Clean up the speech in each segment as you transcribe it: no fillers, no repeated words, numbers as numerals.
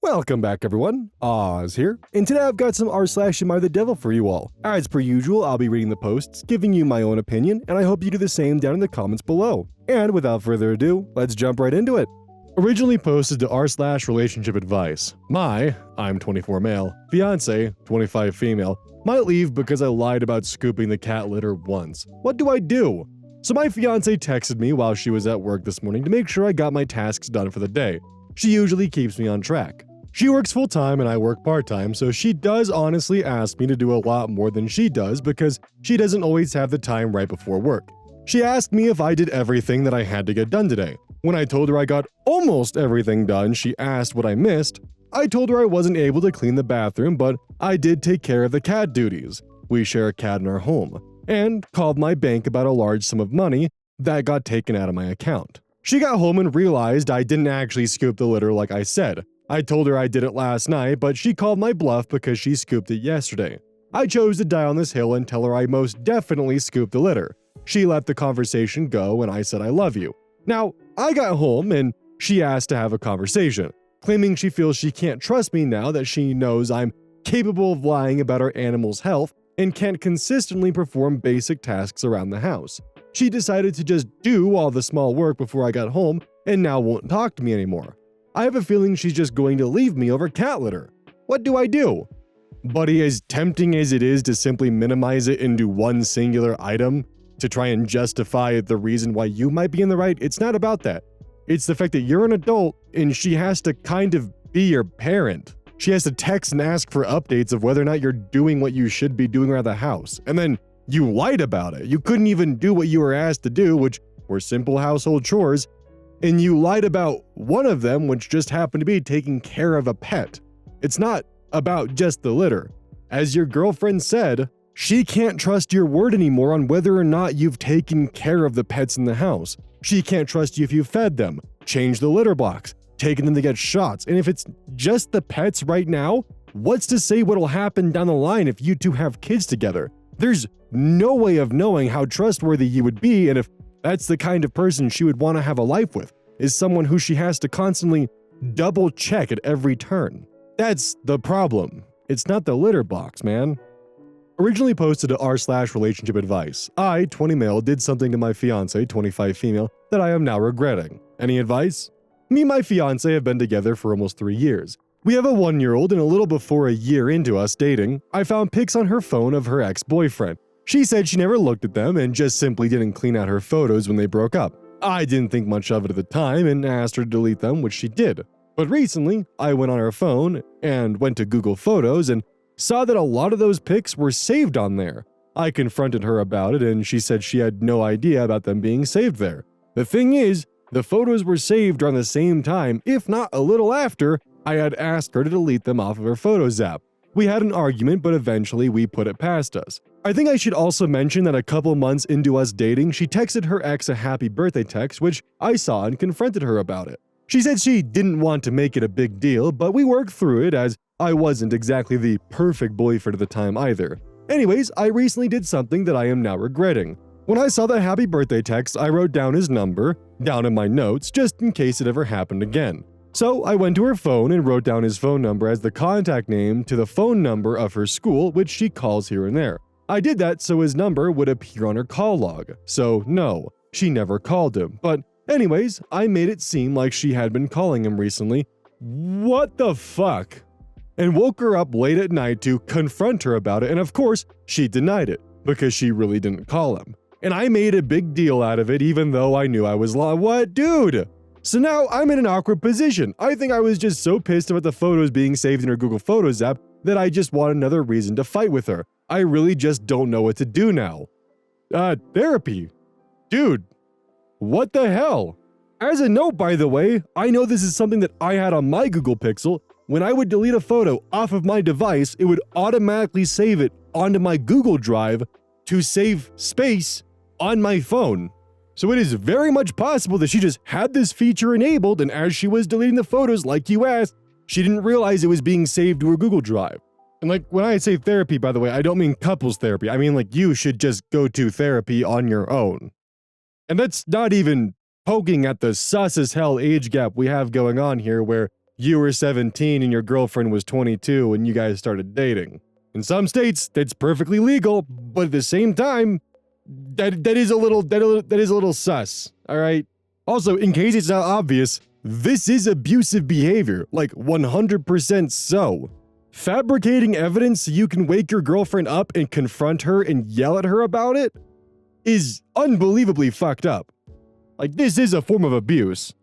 Welcome back everyone, Oz here, and today I've got some r/AmITheDevil for you all. As per usual, I'll be reading the posts, giving you my own opinion, and I hope you do the same down in the comments below. And without further ado, let's jump right into it. Originally posted to r/relationship advice. I'm 24 male, fiance, 25 female, might leave because I lied about scooping the cat litter once. What do I do? So my fiance texted me while she was at work this morning to make sure I got my tasks done for the day. She usually keeps me on track. She works full-time and I work part-time, so she does honestly ask me to do a lot more than she does because she doesn't always have the time right before work. She asked me if I did everything that I had to get done today. When I told her I got almost everything done, she asked what I missed. I told her I wasn't able to clean the bathroom, but I did take care of the cat duties. We share a cat in our home. And called my bank about a large sum of money that got taken out of my account. She got home and realized I didn't actually scoop the litter like I said. I told her I did it last night, but she called my bluff because she scooped it yesterday. I chose to die on this hill and tell her I most definitely scooped the litter. She let the conversation go and I said I love you. Now, I got home and she asked to have a conversation, claiming she feels she can't trust me now that she knows I'm capable of lying about our animal's health and can't consistently perform basic tasks around the house. She decided to just do all the small work before I got home and now won't talk to me anymore. I have a feeling she's just going to leave me over cat litter. What do I do? Buddy, as tempting as it is to simply minimize it into one singular item to try and justify the reason why you might be in the right, it's not about that. It's the fact that you're an adult and she has to kind of be your parent. She has to text and ask for updates of whether or not you're doing what you should be doing around the house. And then you lied about it. You couldn't even do what you were asked to do, which were simple household chores. And you lied about one of them, which just happened to be taking care of a pet. It's not about just the litter. As your girlfriend said, she can't trust your word anymore on whether or not you've taken care of the pets in the house. She can't trust you if you fed them, changed the litter box, taken them to get shots. And if it's just the pets right now, what's to say what'll happen down the line if you two have kids together? There's no way of knowing how trustworthy you would be, and if that's the kind of person she would want to have a life with, is someone who she has to constantly double check at every turn. That's the problem. It's not the litter box, man. Originally posted to r/relationship advice. I, 20 male, did something to my fiance, 25 female, that I am now regretting. Any advice? Me and my fiance have been together for almost 3 years. We have a 1-year-old, and a little before a year into us dating, I found pics on her phone of her ex-boyfriend. She said she never looked at them and just simply didn't clean out her photos when they broke up. I didn't think much of it at the time and asked her to delete them, which she did. But recently, I went on her phone and went to Google Photos and saw that a lot of those pics were saved on there. I confronted her about it and she said she had no idea about them being saved there. The thing is, the photos were saved around the same time, if not a little after, I had asked her to delete them off of her Photos app. We had an argument, but eventually we put it past us. I think I should also mention that a couple months into us dating, she texted her ex a happy birthday text, which I saw and confronted her about it. She said she didn't want to make it a big deal, but we worked through it as I wasn't exactly the perfect boyfriend at the time either. Anyways, I recently did something that I am now regretting. When I saw the happy birthday text, I wrote down his number, down in my notes, just in case it ever happened again. So I went to her phone and wrote down his phone number as the contact name to the phone number of her school, which she calls here and there. I did that so his number would appear on her call log. So no, she never called him. But anyways, I made it seem like she had been calling him recently. What the fuck? And woke her up late at night to confront her about it, and of course, she denied it, because she really didn't call him. And I made a big deal out of it even though I knew I was lying. What, dude? So now I'm in an awkward position. I think I was just so pissed about the photos being saved in her Google Photos app that I just want another reason to fight with her. I really just don't know what to do now. Therapy. Dude, what the hell? As a note, by the way, I know this is something that I had on my Google Pixel. When I would delete a photo off of my device, it would automatically save it onto my Google Drive to save space on my phone. So it is very much possible that she just had this feature enabled, and as she was deleting the photos like you asked, she didn't realize it was being saved to her Google Drive. And like, when I say therapy, by the way, I don't mean couples therapy. I mean like you should just go to therapy on your own. And that's not even poking at the sus as hell age gap we have going on here, where you were 17 and your girlfriend was 22 when you guys started dating. In some states, that's perfectly legal, but at the same time, that is a little sus, all right? Also, in case it's not obvious, this is abusive behavior, like 100% so. Fabricating evidence so you can wake your girlfriend up and confront her and yell at her about it is unbelievably fucked up. Like, this is a form of abuse.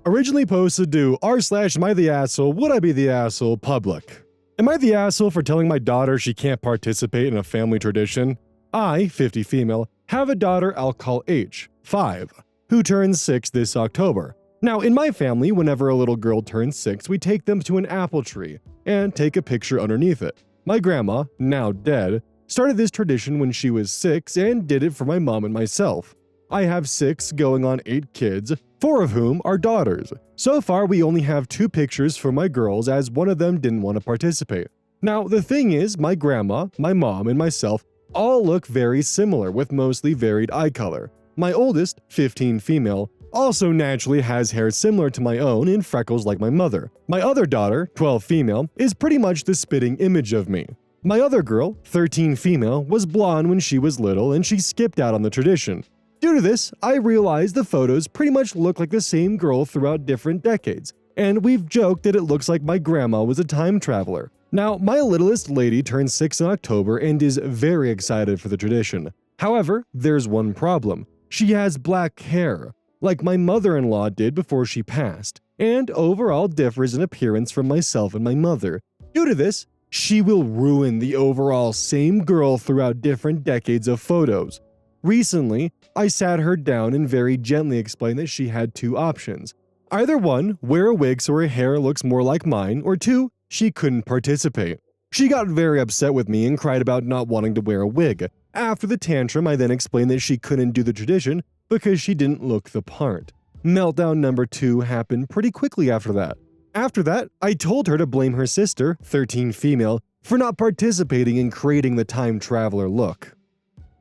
Originally posted to r/AmITheAsshole, would I be the asshole, public. Am I the asshole for telling my daughter she can't participate in a family tradition? I, 50 female, have a daughter I'll call H, 5, who turns 6 this October. Now, in my family, whenever a little girl turns 6, we take them to an apple tree and take a picture underneath it. My grandma, now dead, started this tradition when she was 6 and did it for my mom and myself. I have 6 going on 8 kids, 4 of whom are daughters. So far, we only have 2 pictures for my girls as one of them didn't want to participate. Now, the thing is, my grandma, my mom, and myself all look very similar with mostly varied eye color. My oldest, 15 female, also naturally has hair similar to my own and freckles like my mother. My other daughter, 12 female, is pretty much the spitting image of me. My other girl, 13 female, was blonde when she was little and she skipped out on the tradition. Due to this, I realized the photos pretty much look like the same girl throughout different decades, and we've joked that it looks like my grandma was a time traveler. Now, my littlest lady turned 6 in October and is very excited for the tradition. However, there's one problem. She has black hair, like my mother-in-law did before she passed, and overall differs in appearance from myself and my mother. Due to this, she will ruin the overall same girl throughout different decades of photos. Recently, I sat her down and very gently explained that she had 2 options. Either 1, wear a wig so her hair looks more like mine, or 2, she couldn't participate. She got very upset with me and cried about not wanting to wear a wig. After the tantrum, I then explained that she couldn't do the tradition because she didn't look the part. Meltdown number 2 happened pretty quickly after that. After that, I told her to blame her sister, 13 female, for not participating in creating the time traveler look.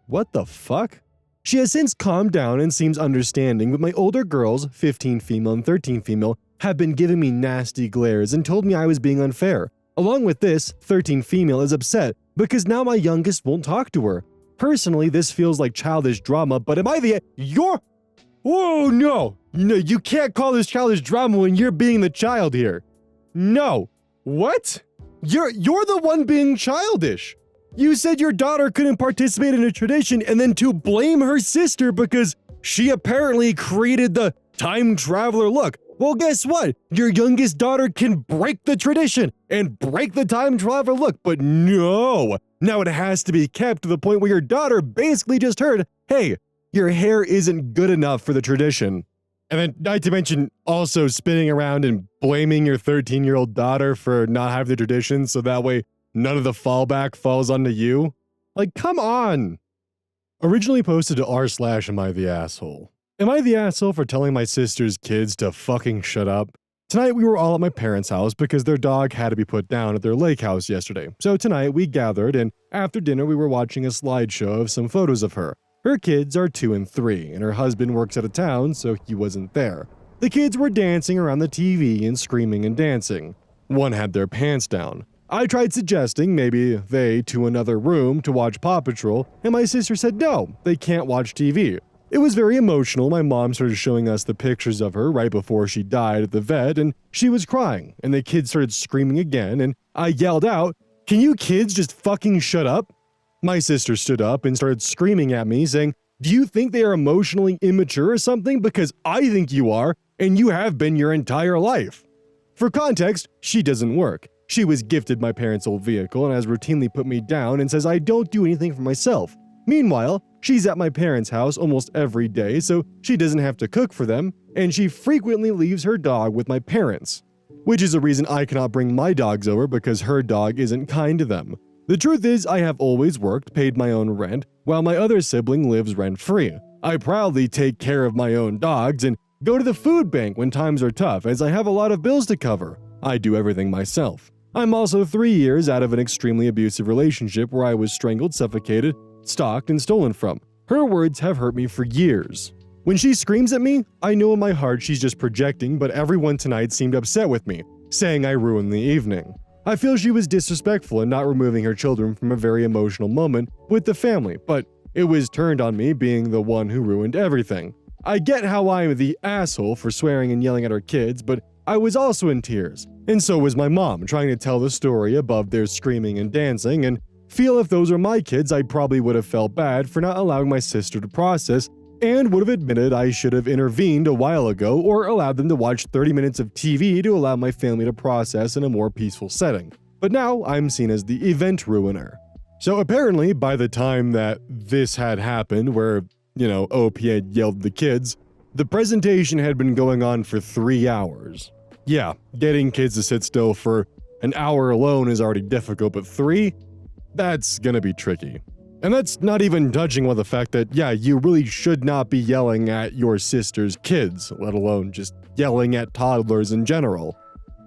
What the fuck? She has since calmed down and seems understanding, but my older girls, 15 female and 13 female, have been giving me nasty glares and told me I was being unfair. Along with this, 13 female is upset because now my youngest won't talk to her. Personally, this feels like childish drama, but am I the— Oh no! No, you can't call this childish drama when you're being the child here. No. What? You're the one being childish. You said your daughter couldn't participate in a tradition and then to blame her sister because she apparently created the time traveler look. Well, guess what? Your youngest daughter can break the tradition and break the time traveler look, but no. Now it has to be kept to the point where your daughter basically just heard, hey, your hair isn't good enough for the tradition. And then, not to mention, also spinning around and blaming your 13-year-old daughter for not having the tradition so that way none of the fallback falls onto you? Like, come on! Originally posted to r/AmITheAsshole. Am I the asshole for telling my sister's kids to fucking shut up? Tonight we were all at my parents' house because their dog had to be put down at their lake house yesterday. So tonight we gathered and after dinner we were watching a slideshow of some photos of her. Her kids are 2 and 3 and her husband works out of town so he wasn't there. The kids were dancing around the TV and screaming and dancing. One had their pants down. I tried suggesting maybe they to another room to watch Paw Patrol, and my sister said no, they can't watch TV. It was very emotional. My mom started showing us the pictures of her right before she died at the vet, and she was crying, and the kids started screaming again, and I yelled out, "Can you kids just fucking shut up?" My sister stood up and started screaming at me, saying, "Do you think they are emotionally immature or something? Because I think you are, and you have been your entire life." For context, she doesn't work. She was gifted my parents' old vehicle and has routinely put me down and says I don't do anything for myself. Meanwhile, she's at my parents' house almost every day, so she doesn't have to cook for them, and she frequently leaves her dog with my parents. Which is a reason I cannot bring my dogs over because her dog isn't kind to them. The truth is, I have always worked, paid my own rent, while my other sibling lives rent-free. I proudly take care of my own dogs and go to the food bank when times are tough as I have a lot of bills to cover. I do everything myself. I'm also 3 years out of an extremely abusive relationship where I was strangled, suffocated, stalked, and stolen from. Her words have hurt me for years. When she screams at me, I know in my heart she's just projecting, but everyone tonight seemed upset with me. saying I ruined the evening. I feel she was disrespectful in not removing her children from a very emotional moment with the family, but it was turned on me being the one who ruined everything. I get how I'm the asshole for swearing and yelling at her kids, but I was also in tears, and so was my mom trying to tell the story above their screaming and dancing, and feel if those were my kids I probably would have felt bad for not allowing my sister to process and would have admitted I should have intervened a while ago or allowed them to watch 30 minutes of TV to allow my family to process in a more peaceful setting. But now I'm seen as the event ruiner. So apparently by the time that this had happened where, OP had yelled at the kids, the presentation had been going on for 3 hours. Yeah, getting kids to sit still for an hour alone is already difficult, but 3? That's gonna be tricky. And that's not even touching on the fact that, you really should not be yelling at your sister's kids, let alone just yelling at toddlers in general.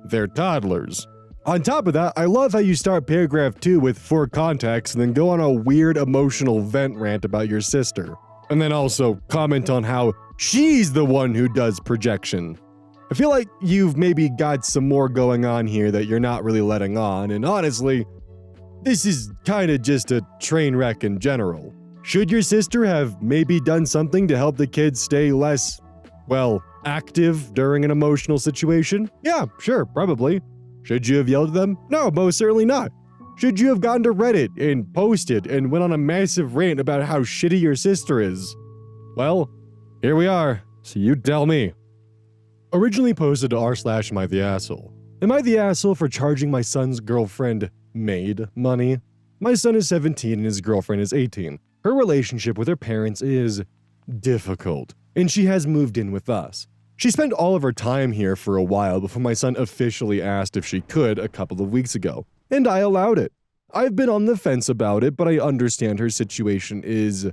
They're toddlers. On top of that, I love how you start paragraph 2 with "for context" and then go on a weird emotional vent rant about your sister. And then also comment on how she's the one who does projection. I feel like you've maybe got some more going on here that you're not really letting on, and honestly, this is kinda just a train wreck in general. Should your sister have maybe done something to help the kids stay less, active during an emotional situation? Yeah, sure, probably. Should you have yelled at them? No, most certainly not. Should you have gone to Reddit and posted and went on a massive rant about how shitty your sister is? Well, here we are, so you tell me. Originally posted to r/AmITheAsshole. Am I the asshole for charging my son's girlfriend Maid money? My son is 17 and his girlfriend is 18. Her relationship with her parents is difficult, and she has moved in with us. She spent all of her time here for a while before my son officially asked if she could a couple of weeks ago, and I allowed it. I've been on the fence about it, but I understand her situation is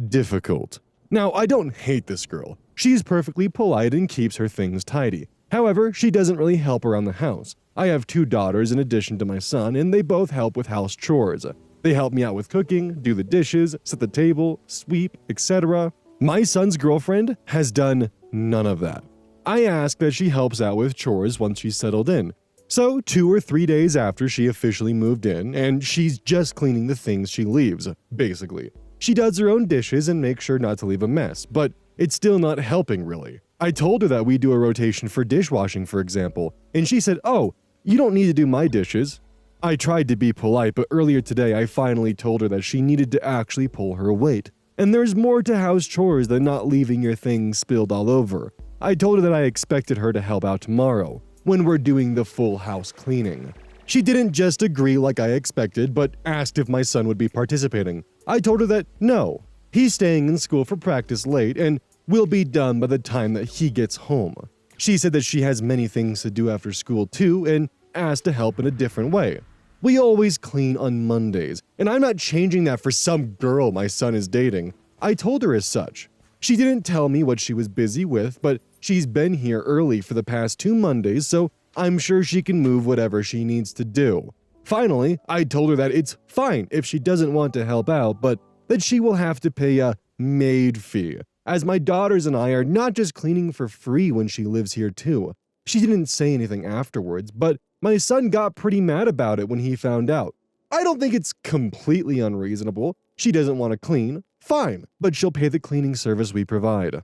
difficult. Now, I don't hate this girl. She's perfectly polite and keeps her things tidy. However, she doesn't really help around the house. I have 2 daughters in addition to my son, and they both help with house chores. They help me out with cooking, do the dishes, set the table, sweep, etc. My son's girlfriend has done none of that. I ask that she helps out with chores once she's settled in. So 2 or 3 days after she officially moved in, and she's just cleaning the things she leaves, basically. She does her own dishes and makes sure not to leave a mess, but it's still not helping really. I told her that we do a rotation for dishwashing, for example, and she said, "Oh, you don't need to do my dishes." I tried to be polite, but earlier today I finally told her that she needed to actually pull her weight. And there's more to house chores than not leaving your things spilled all over. I told her that I expected her to help out tomorrow, when we're doing the full house cleaning. She didn't just agree like I expected, but asked if my son would be participating. I told her that no, he's staying in school for practice late and will be done by the time that he gets home. She said that she has many things to do after school too and asked to help in a different way. We always clean on Mondays, and I'm not changing that for some girl my son is dating. I told her as such. She didn't tell me what she was busy with, but she's been here early for the past 2 Mondays, so I'm sure she can move whatever she needs to do. Finally, I told her that it's fine if she doesn't want to help out, but that she will have to pay a maid fee, as my daughters and I are not just cleaning for free when she lives here too. She didn't say anything afterwards, but my son got pretty mad about it when he found out. I don't think it's completely unreasonable. She doesn't want to clean, fine, but she'll pay the cleaning service we provide.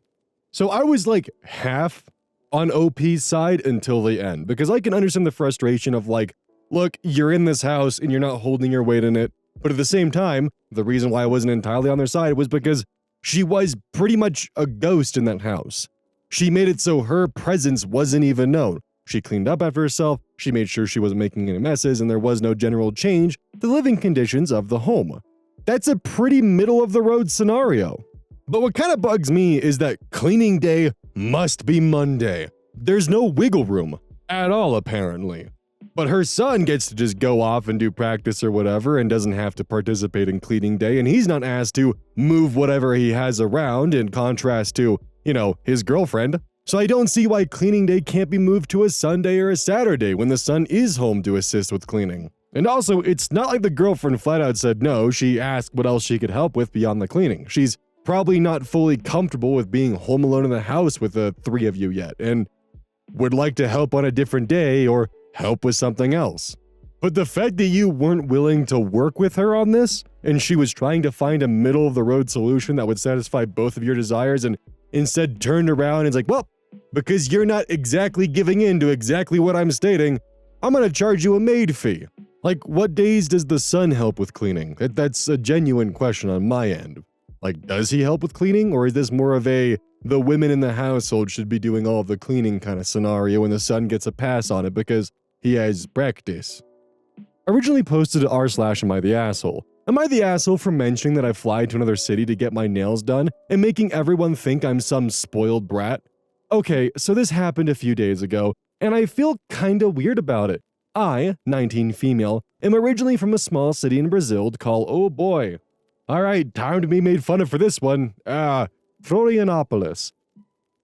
So I was like half on OP's side until the end, because I can understand the frustration of like, look, you're in this house and you're not holding your weight in it. But at the same time, the reason why I wasn't entirely on their side was because she was pretty much a ghost in that house. She made it so her presence wasn't even known. She cleaned up after herself, she made sure she wasn't making any messes, and there was no general change to the living conditions of the home. That's a pretty middle-of-the-road scenario. But what kind of bugs me is that cleaning day must be Monday. There's no wiggle room at all, apparently. But her son gets to just go off and do practice or whatever and doesn't have to participate in cleaning day, and he's not asked to move whatever he has around in contrast to, his girlfriend. So I don't see why cleaning day can't be moved to a Sunday or a Saturday when the son is home to assist with cleaning. And also, it's not like the girlfriend flat out said no, she asked what else she could help with beyond the cleaning. She's probably not fully comfortable with being home alone in the house with the 3 of you yet, and would like to help on a different day or help with something else. But the fact that you weren't willing to work with her on this, and she was trying to find a middle-of-the-road solution that would satisfy both of your desires, and instead turned around and is like, well, because you're not exactly giving in to exactly what I'm stating, I'm gonna charge you a maid fee. Like, what days does the son help with cleaning? That's a genuine question on my end. Like, does he help with cleaning, or is this more of a the women in the household should be doing all of the cleaning kind of scenario and the son gets a pass on it because he has practice? Originally posted to r/AmITheAsshole. Am I the asshole for mentioning that I fly to another city to get my nails done and making everyone think I'm some spoiled brat? Okay, so this happened a few days ago, and I feel kinda weird about it. I, 19 female, am originally from a small city in Brazil called, oh boy. Alright, time to be made fun of for this one. Florianopolis.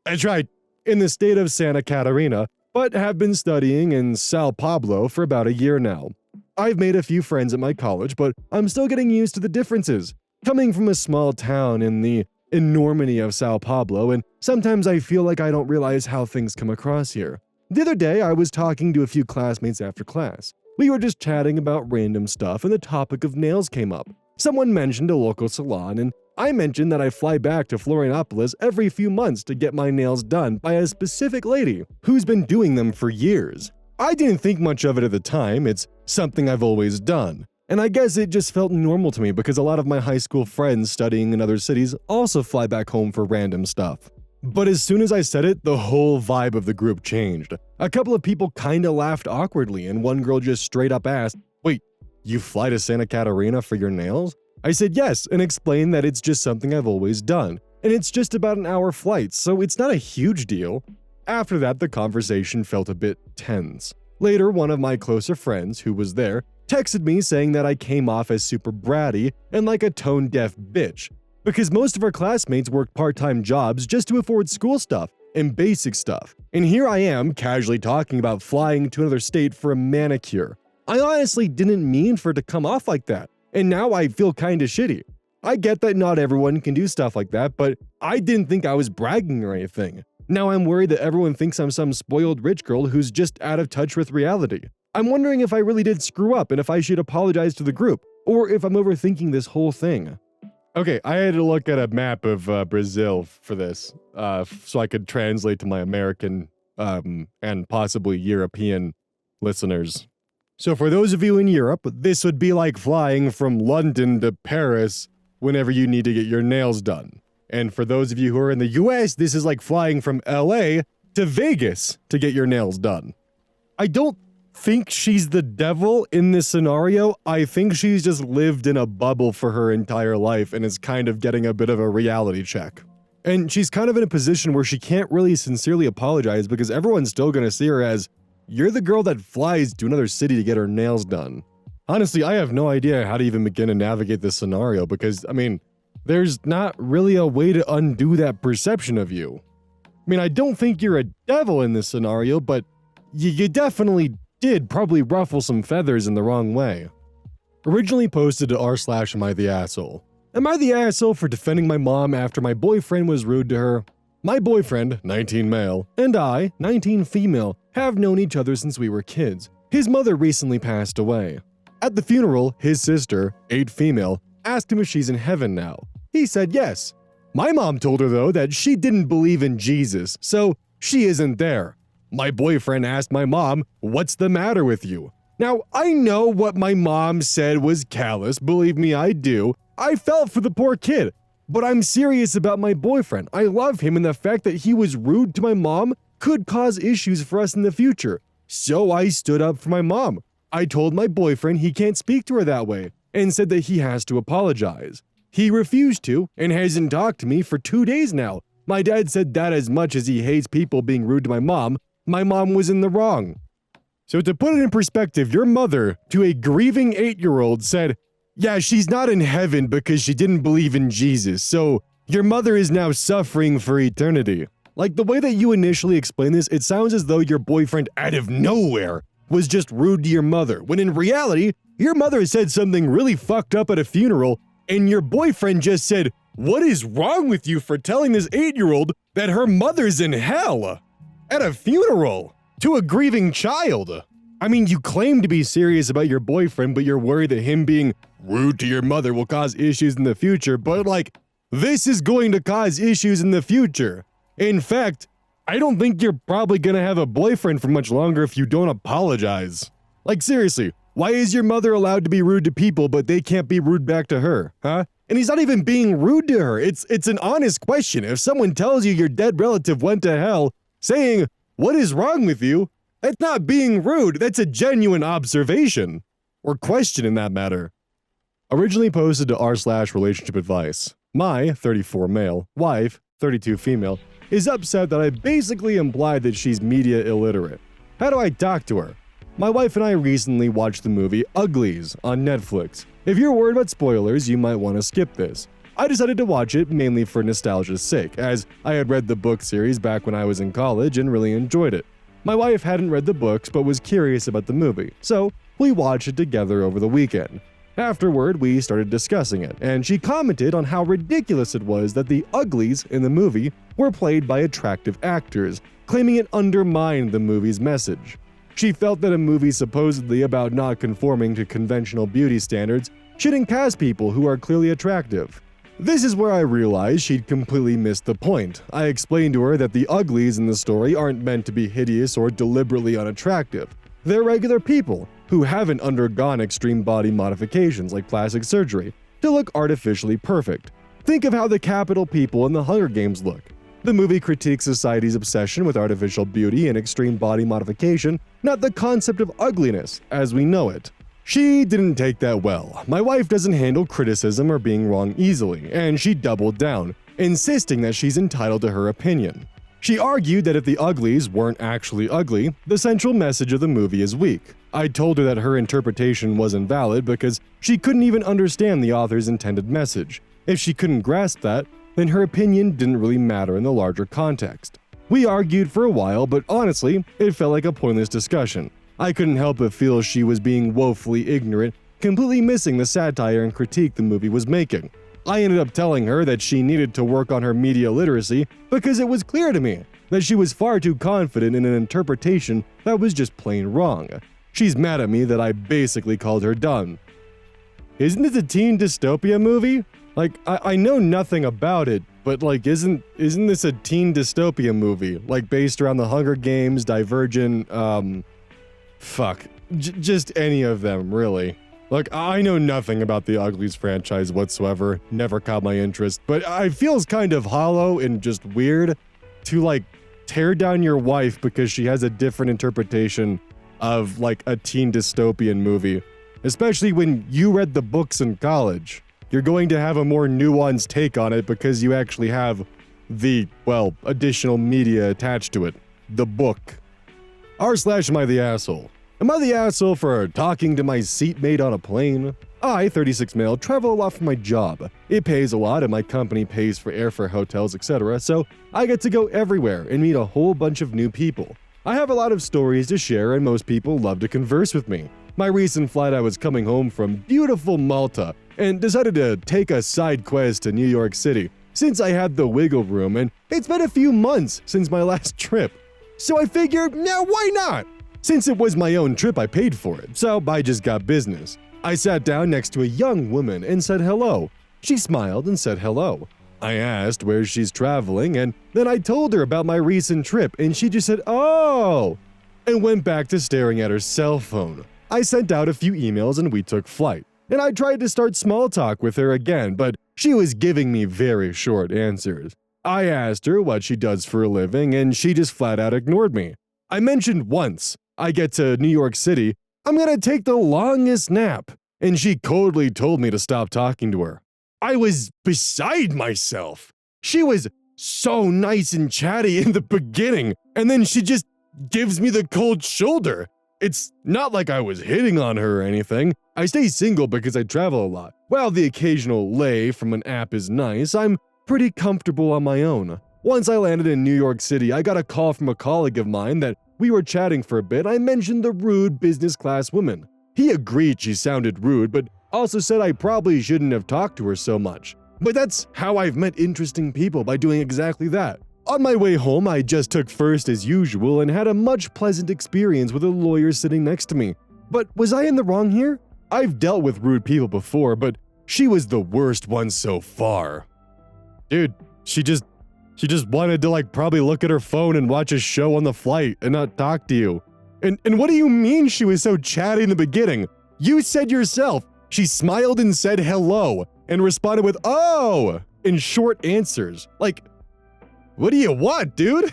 That's right, in the state of Santa Catarina, but have been studying in Sao Paulo for about a year now. I've made a few friends at my college, but I'm still getting used to the differences. Coming from a small town in the enormity of Sao Paulo, and sometimes I feel like I don't realize how things come across here. The other day, I was talking to a few classmates after class. We were just chatting about random stuff, and the topic of nails came up. Someone mentioned a local salon, and I mentioned that I fly back to Florianopolis every few months to get my nails done by a specific lady who's been doing them for years. I didn't think much of it at the time, it's something I've always done. And I guess it just felt normal to me because a lot of my high school friends studying in other cities also fly back home for random stuff. But as soon as I said it, the whole vibe of the group changed. A couple of people kinda laughed awkwardly, and one girl just straight up asked, wait, you fly to Santa Catarina for your nails? I said yes, and explained that it's just something I've always done, and it's just about an hour flight, so it's not a huge deal. After that, the conversation felt a bit tense. Later, one of my closer friends, who was there, texted me saying that I came off as super bratty and like a tone-deaf bitch, because most of our classmates worked part-time jobs just to afford school stuff and basic stuff, and here I am casually talking about flying to another state for a manicure. I honestly didn't mean for it to come off like that, and now I feel kinda shitty. I get that not everyone can do stuff like that, but I didn't think I was bragging or anything. Now I'm worried that everyone thinks I'm some spoiled rich girl who's just out of touch with reality. I'm wondering if I really did screw up and if I should apologize to the group, or if I'm overthinking this whole thing. Okay, I had to look at a map of Brazil for this, so I could translate to my American and possibly European listeners. So for those of you in Europe, this would be like flying from London to Paris whenever you need to get your nails done. And for those of you who are in the US, this is like flying from LA to Vegas to get your nails done. I don't think she's the devil in this scenario. I think she's just lived in a bubble for her entire life and is kind of getting a bit of a reality check. And she's kind of in a position where she can't really sincerely apologize because everyone's still gonna see her as, you're the girl that flies to another city to get her nails done. Honestly, I have no idea how to even begin to navigate this scenario because, I mean, there's not really a way to undo that perception of you. I mean, I don't think you're a devil in this scenario, but you definitely did probably ruffle some feathers in the wrong way. Originally posted to r/AmITheAsshole. Am I the asshole for defending my mom after my boyfriend was rude to her? My boyfriend, 19 male, and I, 19 female, have known each other since we were kids. His mother recently passed away. At the funeral, his sister, 8 female, asked him if she's in heaven now. He said yes. My mom told her though that she didn't believe in Jesus, so she isn't there. My boyfriend asked my mom, what's the matter with you? Now, I know what my mom said was callous, believe me, I do. I felt for the poor kid, but I'm serious about my boyfriend. I love him, and the fact that he was rude to my mom could cause issues for us in the future. So I stood up for my mom. I told my boyfriend he can't speak to her that way, and said that he has to apologize. He refused to, and hasn't talked to me for 2 days now. My dad said that as much as he hates people being rude to my mom was in the wrong. So to put it in perspective, your mother, to a grieving 8-year-old, said, yeah, she's not in heaven because she didn't believe in Jesus, so your mother is now suffering for eternity. Like, the way that you initially explain this, it sounds as though your boyfriend out of nowhere was just rude to your mother, when in reality, your mother said something really fucked up at a funeral, and your boyfriend just said, what is wrong with you for telling this 8-year-old that her mother's in hell? At a funeral, to a grieving child. I mean, you claim to be serious about your boyfriend, but you're worried that him being rude to your mother will cause issues in the future, but like, this is going to cause issues in the future. In fact, I don't think you're probably gonna have a boyfriend for much longer if you don't apologize. Like, seriously, why is your mother allowed to be rude to people, but they can't be rude back to her, huh? And he's not even being rude to her. It's an honest question. If someone tells you your dead relative went to hell, saying, "What is wrong with you?" That's not being rude. That's a genuine observation. Or question in that matter. Originally posted to r/relationship advice. My 34 male wife, 32 female, is upset that I basically implied that she's media illiterate. How do I talk to her? My wife and I recently watched the movie Uglies on Netflix. If you're worried about spoilers, you might want to skip this. I decided to watch it mainly for nostalgia's sake, as I had read the book series back when I was in college and really enjoyed it. My wife hadn't read the books but was curious about the movie, so we watched it together over the weekend. Afterward, we started discussing it, and she commented on how ridiculous it was that the uglies in the movie were played by attractive actors, claiming it undermined the movie's message. She felt that a movie supposedly about not conforming to conventional beauty standards shouldn't cast people who are clearly attractive. This is where I realized she'd completely missed the point. I explained to her that the uglies in the story aren't meant to be hideous or deliberately unattractive. They're regular people who haven't undergone extreme body modifications like plastic surgery to look artificially perfect. Think of how the Capitol people in the Hunger Games look. The movie critiques society's obsession with artificial beauty and extreme body modification, not the concept of ugliness as we know it. She didn't take that well. My wife doesn't handle criticism or being wrong easily, and she doubled down, insisting that she's entitled to her opinion. She argued that if the uglies weren't actually ugly, the central message of the movie is weak. I told her that her interpretation wasn't valid because she couldn't even understand the author's intended message. If she couldn't grasp that, then her opinion didn't really matter in the larger context. We argued for a while, but honestly, it felt like a pointless discussion. I couldn't help but feel she was being woefully ignorant, completely missing the satire and critique the movie was making. I ended up telling her that she needed to work on her media literacy because it was clear to me that she was far too confident in an interpretation that was just plain wrong. She's mad at me that I basically called her dumb. Isn't this a teen dystopia movie? Like, I know nothing about it, but like, isn't this a teen dystopia movie? Like, based around the Hunger Games, Divergent, just any of them, really. Look, I know nothing about the Uglies franchise whatsoever, never caught my interest, but it feels kind of hollow and just weird to, like, tear down your wife because she has a different interpretation of, like, a teen dystopian movie. Especially when you read the books in college. You're going to have a more nuanced take on it because you actually have the, well, additional media attached to it. The book. r/am I the asshole? Am I the asshole for talking to my seatmate on a plane? I, 36 male, travel a lot for my job. It pays a lot and my company pays for airfare, hotels, etc., so I get to go everywhere and meet a whole bunch of new people. I have a lot of stories to share and most people love to converse with me. My recent flight, I was coming home from beautiful Malta and decided to take a side quest to New York City since I had the wiggle room and it's been a few months since my last trip. So I figured, now why not? Since it was my own trip, I paid for it, so I just got business. I sat down next to a young woman and said hello. She smiled and said hello. I asked where she's traveling and then I told her about my recent trip and she just said, "Oh," and went back to staring at her cell phone. I sent out a few emails and we took flight. And I tried to start small talk with her again, but she was giving me very short answers. I asked her what she does for a living and she just flat out ignored me. I mentioned once I get to New York City, I'm gonna take the longest nap, and she coldly told me to stop talking to her. I was beside myself. She was so nice and chatty in the beginning, and then she just gives me the cold shoulder. It's not like I was hitting on her or anything. I stay single because I travel a lot. While the occasional lay from an app is nice, I'm pretty comfortable on my own. Once I landed in New York City, I got a call from a colleague of mine that we were chatting for a bit. I mentioned the rude business class woman. He agreed she sounded rude, but also said I probably shouldn't have talked to her so much. But that's how I've met interesting people, by doing exactly that. On my way home, I just took first as usual and had a much pleasant experience with a lawyer sitting next to me. But was I in the wrong here? I've dealt with rude people before, but she was the worst one so far. Dude, she just wanted to probably look at her phone and watch a show on the flight and not talk to you. And what do you mean she was so chatty in the beginning? You said yourself, she smiled and said hello and responded with "oh" in short answers. What do you want, dude?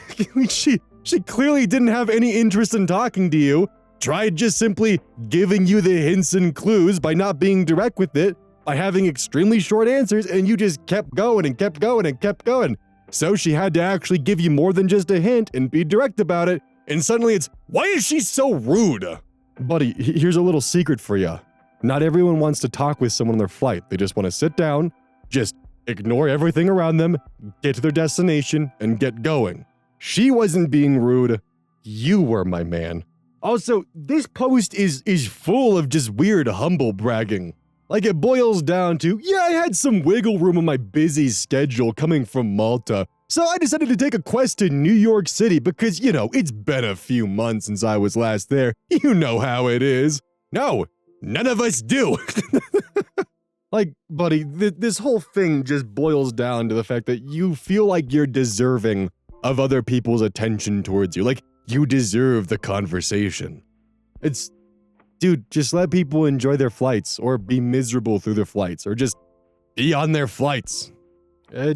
She clearly didn't have any interest in talking to you, tried just simply giving you the hints and clues by not being direct with it, by having extremely short answers, and you just kept going and kept going and kept going. So she had to actually give you more than just a hint and be direct about it, and suddenly it's, why is she so rude? Buddy, here's a little secret for you. Not everyone wants to talk with someone on their flight. They just want to sit down, just ignore everything around them, get to their destination, and get going. She wasn't being rude. You were, my man. Also, this post is full of just weird humble bragging. It boils down to, yeah, I had some wiggle room on my busy schedule coming from Malta, so I decided to take a quest to New York City because, it's been a few months since I was last there. You know how it is. No, none of us do. Buddy, this whole thing just boils down to the fact that you feel like you're deserving of other people's attention towards you. You deserve the conversation. Dude, just let people enjoy their flights, or be miserable through their flights, or just be on their flights.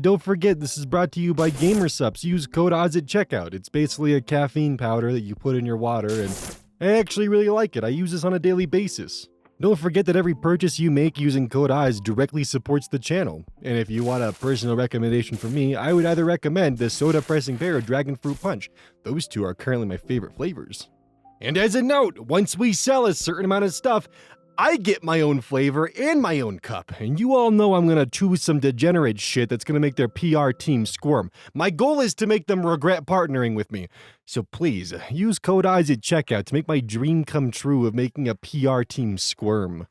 Don't forget, this is brought to you by GamerSupps. Use code ODDS at checkout. It's basically a caffeine powder that you put in your water, and I actually really like it. I use this on a daily basis. Don't forget that every purchase you make using code ODDS directly supports the channel. And if you want a personal recommendation from me, I would either recommend the Soda Pressing Pear or Dragon Fruit Punch. Those two are currently my favorite flavors. And as a note, once we sell a certain amount of stuff, I get my own flavor and my own cup. And you all know I'm gonna choose some degenerate shit that's gonna make their PR team squirm. My goal is to make them regret partnering with me. So please, use code ODDS at checkout to make my dream come true of making a PR team squirm.